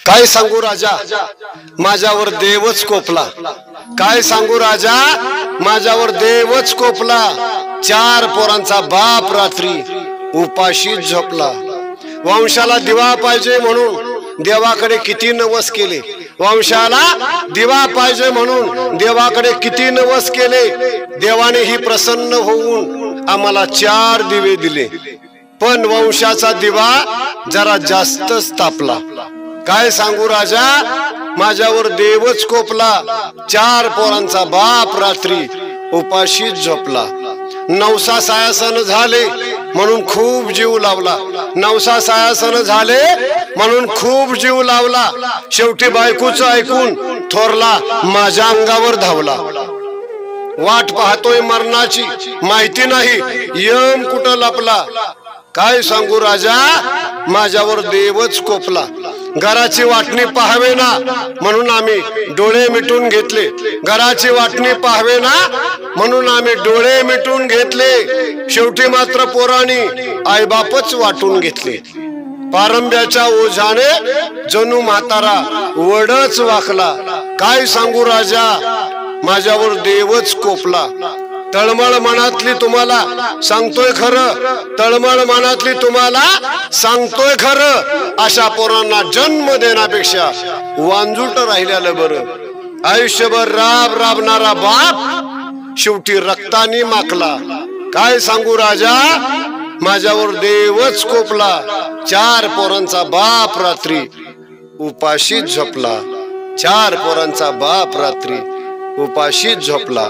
काय सांगू राजा, माझ्यावर देवच कोपला। काय सांगू राजा, माझ्यावर देवच कोपला। 4 पोरांचा बाप रात्री उपाशी झोपला। वंशाला दिवा पाहिजे म्हणून देवाकडे किती नवस केले। वंशाला दिवा पाहिजे म्हणून देवाकडे किती नवस केले। देवाने ही प्रसन्न होऊन आम्हाला 4 दिवे दिले, पण वंशाचा दिवा जरा जास्तच तापला। काय सांगू राजा, माझ्यावर देवच कोपला। 4 पोरांचा बाप रात्री उपाशी झोपला। नवसा सायासन झाले म्हणून खूप जीव लावला। नवसा सायासन झाले म्हणून खूप जीव लावला। शेवटी बायकोचं ऐकून थोरला माझ्या अंगावर धावला। वाट पाहतोय मरणाची, माहिती नाही यम कुठं लपला। काय सांगू राजा, माझ्यावर देवच कोपला। घराची वाटणी पाहावे ना म्हणून आम्ही डोळे मिटून घेतले। घराची वाटणी पाहावे ना म्हणून आम्ही डोळे मिटून घेतले। शेवटी मात्र पोरांनी आईबापच वाटून घेतले। पारंब्याच्या ओझाने जणू म्हातारा वडच वाकला। काय सांगू राजा, माझ्यावर देवच कोपला। तळमळ मनातली तुम्हाला सांगतोय खरं, तळमळ मनातली तुम्हाला सांगतोय खरं। अशा पोरांना जन्म देण्यापेक्षा वांजुट राहिलेलं बरं। आयुष्यभर राब राबणारा बाप शेवटी रक्तानी माखला। काय सांगू राजा, माझ्यावर देवच कोपला। 4 पोरांचा बाप रात्री उपाशी झोपला। 4 पोरांचा बाप रात्री उपाशी झोपला।